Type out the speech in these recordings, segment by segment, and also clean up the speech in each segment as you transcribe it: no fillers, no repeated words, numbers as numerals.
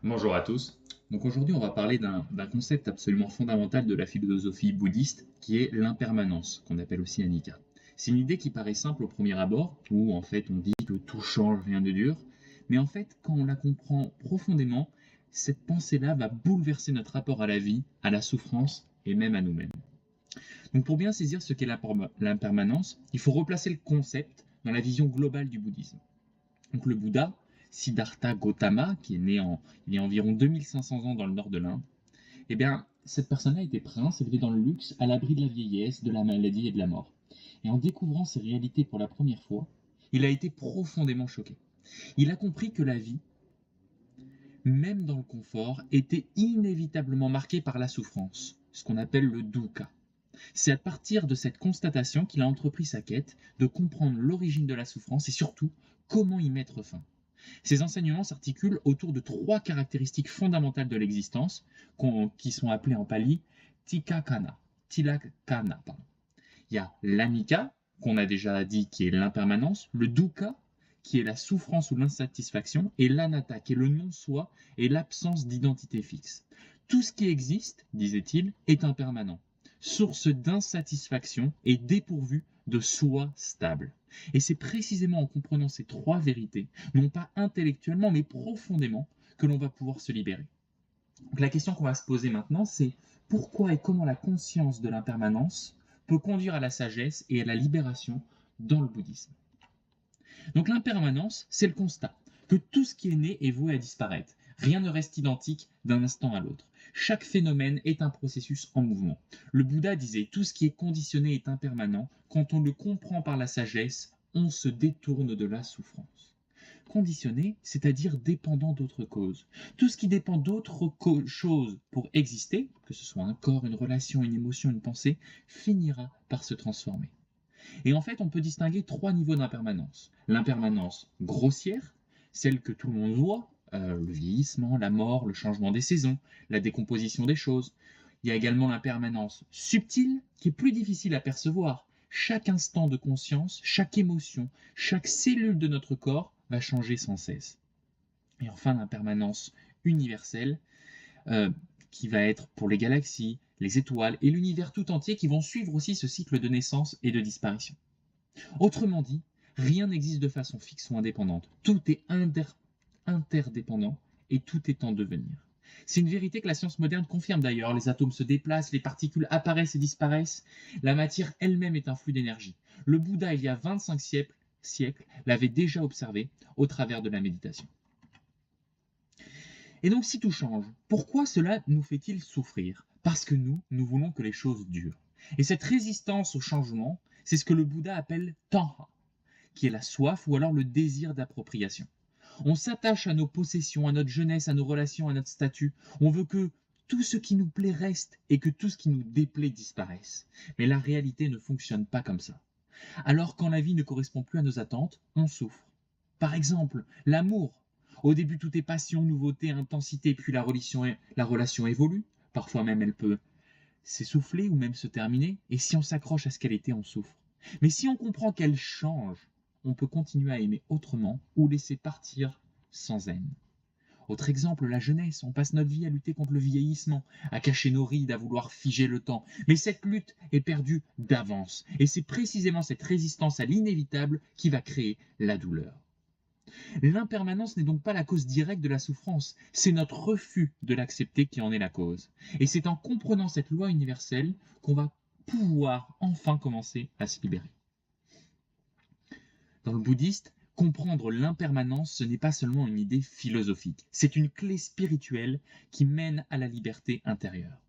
Bonjour à tous. Donc aujourd'hui, on va parler d'un concept absolument fondamental de la philosophie bouddhiste, qui est l'impermanence, qu'on appelle aussi anicca. C'est une idée qui paraît simple au premier abord, où en fait on dit que tout change, rien ne dure, mais en fait, quand on la comprend profondément, cette pensée-là va bouleverser notre rapport à la vie, à la souffrance et même à nous-mêmes. Donc pour bien saisir ce qu'est l'impermanence, il faut replacer le concept dans la vision globale du bouddhisme. Donc le Bouddha, Siddhartha Gautama, qui est né il y a environ 2500 ans dans le nord de l'Inde, eh bien, cette personne-là était prince, élevé dans le luxe, à l'abri de la vieillesse, de la maladie et de la mort. Et en découvrant ces réalités pour la première fois, il a été profondément choqué. Il a compris que la vie, même dans le confort, était inévitablement marquée par la souffrance, ce qu'on appelle le dukkha. C'est à partir de cette constatation qu'il a entrepris sa quête de comprendre l'origine de la souffrance et surtout comment y mettre fin. Ces enseignements s'articulent autour de trois caractéristiques fondamentales de l'existence, qui sont appelées en pali tikakana. Tilakana, pardon. Il y a l'anika, qu'on a déjà dit, qui est l'impermanence, le dukkha, qui est la souffrance ou l'insatisfaction, et l'anatta, qui est le non-soi et l'absence d'identité fixe. Tout ce qui existe, disait-il, est impermanent, source d'insatisfaction et dépourvu de soi stable. Et c'est précisément en comprenant ces trois vérités, non pas intellectuellement, mais profondément, que l'on va pouvoir se libérer. Donc la question qu'on va se poser maintenant, c'est pourquoi et comment la conscience de l'impermanence peut conduire à la sagesse et à la libération dans le bouddhisme. Donc l'impermanence, c'est le constat que tout ce qui est né est voué à disparaître. Rien ne reste identique d'un instant à l'autre. Chaque phénomène est un processus en mouvement. Le Bouddha disait tout ce qui est conditionné est impermanent. Quand on le comprend par la sagesse, on se détourne de la souffrance. Conditionné, c'est-à-dire dépendant d'autres causes. Tout ce qui dépend d'autres choses pour exister, que ce soit un corps, une relation, une émotion, une pensée, finira par se transformer. Et en fait, on peut distinguer trois niveaux d'impermanence. L'impermanence grossière, celle que tout le monde voit, le vieillissement, la mort, le changement des saisons, la décomposition des choses. Il y a également l'impermanence subtile, qui est plus difficile à percevoir. Chaque instant de conscience, chaque émotion, chaque cellule de notre corps va changer sans cesse. Et enfin, l'impermanence universelle, euh, qui va être pour les galaxies, les étoiles et l'univers tout entier qui vont suivre aussi ce cycle de naissance et de disparition. Autrement dit, rien n'existe de façon fixe ou indépendante. Tout est interdépendant et tout est en devenir. C'est une vérité que la science moderne confirme d'ailleurs. Les atomes se déplacent, les particules apparaissent et disparaissent. La matière elle-même est un flux d'énergie. Le Bouddha, il y a 25 siècles, l'avait déjà observé au travers de la méditation. Et donc si tout change, pourquoi cela nous fait-il souffrir? Parce que nous voulons que les choses durent. Et cette résistance au changement, c'est ce que le Bouddha appelle tanha, qui est la soif ou alors le désir d'appropriation. On s'attache à nos possessions, à notre jeunesse, à nos relations, à notre statut. On veut que tout ce qui nous plaît reste et que tout ce qui nous déplaît disparaisse. Mais la réalité ne fonctionne pas comme ça. Alors quand la vie ne correspond plus à nos attentes, on souffre. Par exemple, l'amour. Au début, tout est passion, nouveauté, intensité, puis la relation évolue. Parfois même, elle peut s'essouffler ou même se terminer. Et si on s'accroche à ce qu'elle était, on souffre. Mais si on comprend qu'elle change, on peut continuer à aimer autrement ou laisser partir sans haine. Autre exemple, la jeunesse. On passe notre vie à lutter contre le vieillissement, à cacher nos rides, à vouloir figer le temps. Mais cette lutte est perdue d'avance. Et c'est précisément cette résistance à l'inévitable qui va créer la douleur. L'impermanence n'est donc pas la cause directe de la souffrance, c'est notre refus de l'accepter qui en est la cause. Et c'est en comprenant cette loi universelle qu'on va pouvoir enfin commencer à se libérer. Dans le bouddhiste, comprendre l'impermanence, ce n'est pas seulement une idée philosophique, c'est une clé spirituelle qui mène à la liberté intérieure.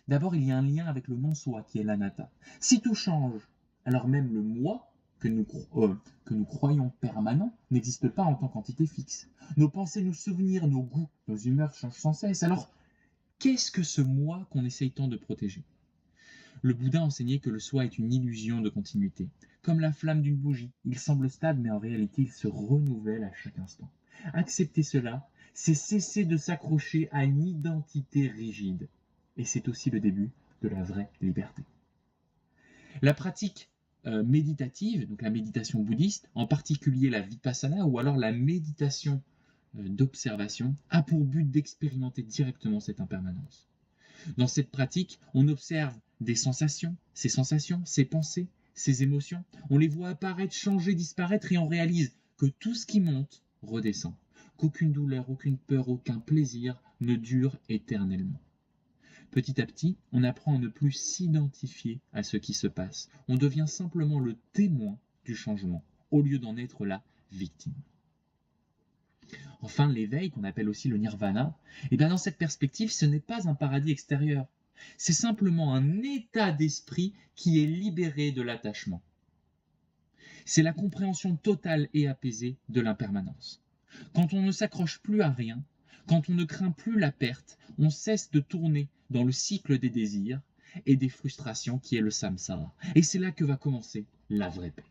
D'abord, il y a un lien avec le non-soi qui est l'anatta. Si tout change, alors même le moi, que nous croyons permanent, n'existe pas en tant qu'entité fixe. Nos pensées, nos souvenirs, nos goûts, nos humeurs changent sans cesse. Alors, qu'est-ce que ce moi qu'on essaye tant de protéger? Le Bouddha enseignait que le soi est une illusion de continuité. Comme la flamme d'une bougie, il semble stable, mais en réalité, il se renouvelle à chaque instant. Accepter cela, c'est cesser de s'accrocher à une identité rigide. Et c'est aussi le début de la vraie liberté. La pratique méditative, donc la méditation bouddhiste, en particulier la vipassana ou alors la méditation d'observation a pour but d'expérimenter directement cette impermanence. Dans cette pratique, on observe des sensations, ses pensées, ses émotions. On les voit apparaître, changer, disparaître et on réalise que tout ce qui monte redescend, qu'aucune douleur, aucune peur, aucun plaisir ne dure éternellement. Petit à petit, on apprend à ne plus s'identifier à ce qui se passe. On devient simplement le témoin du changement, au lieu d'en être la victime. Enfin, l'éveil, qu'on appelle aussi le nirvana, et bien dans cette perspective, ce n'est pas un paradis extérieur. C'est simplement un état d'esprit qui est libéré de l'attachement. C'est la compréhension totale et apaisée de l'impermanence. Quand on ne s'accroche plus à rien, quand on ne craint plus la perte, on cesse de tourner dans le cycle des désirs et des frustrations qui est le samsara. Et c'est là que va commencer la vraie paix.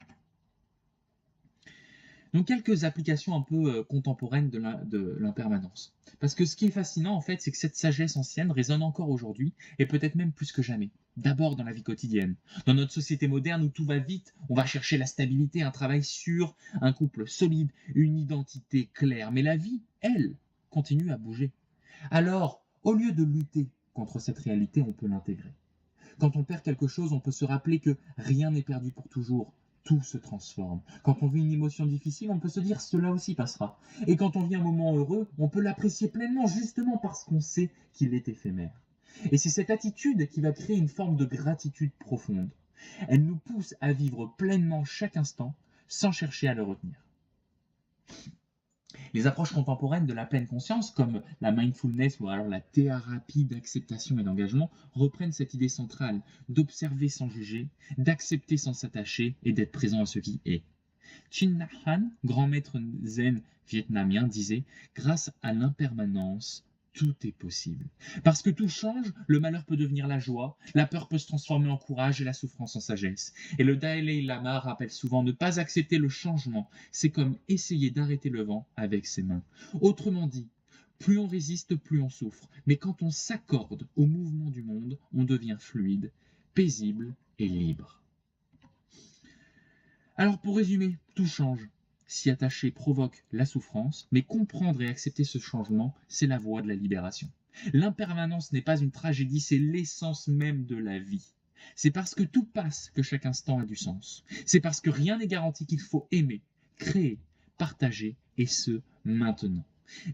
Donc quelques applications un peu contemporaines de l'impermanence. Parce que ce qui est fascinant en fait, c'est que cette sagesse ancienne résonne encore aujourd'hui et peut-être même plus que jamais. D'abord dans la vie quotidienne. Dans notre société moderne où tout va vite, on va chercher la stabilité, un travail sûr, un couple solide, une identité claire. Mais la vie, elle, continue à bouger. Alors, au lieu de lutter contre cette réalité, on peut l'intégrer. Quand on perd quelque chose, on peut se rappeler que rien n'est perdu pour toujours. Tout se transforme. Quand on vit une émotion difficile, on peut se dire cela aussi passera. Et quand on vit un moment heureux, on peut l'apprécier pleinement justement parce qu'on sait qu'il est éphémère. Et c'est cette attitude qui va créer une forme de gratitude profonde. Elle nous pousse à vivre pleinement chaque instant sans chercher à le retenir. Les approches contemporaines de la pleine conscience, comme la mindfulness ou alors la thérapie d'acceptation et d'engagement, reprennent cette idée centrale d'observer sans juger, d'accepter sans s'attacher et d'être présent à ce qui est. Thich Nhat Hanh, grand maître zen vietnamien, disait « Grâce à l'impermanence, tout est possible. Parce que tout change, le malheur peut devenir la joie, la peur peut se transformer en courage et la souffrance en sagesse. » Et le Dalai Lama rappelle souvent ne pas accepter le changement, c'est comme essayer d'arrêter le vent avec ses mains. Autrement dit, plus on résiste, plus on souffre. Mais quand on s'accorde au mouvement du monde, on devient fluide, paisible et libre. Alors pour résumer, tout change. S'y attacher provoque la souffrance, mais comprendre et accepter ce changement, c'est la voie de la libération. L'impermanence n'est pas une tragédie, c'est l'essence même de la vie. C'est parce que tout passe que chaque instant a du sens. C'est parce que rien n'est garanti qu'il faut aimer, créer, partager, et ce, maintenant.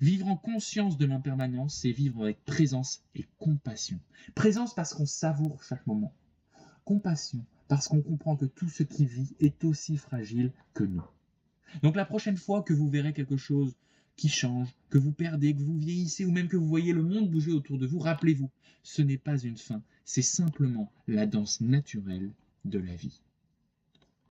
Vivre en conscience de l'impermanence, c'est vivre avec présence et compassion. Présence parce qu'on savoure chaque moment. Compassion parce qu'on comprend que tout ce qui vit est aussi fragile que nous. Donc la prochaine fois que vous verrez quelque chose qui change, que vous perdez, que vous vieillissez ou même que vous voyez le monde bouger autour de vous, rappelez-vous, ce n'est pas une fin, c'est simplement la danse naturelle de la vie.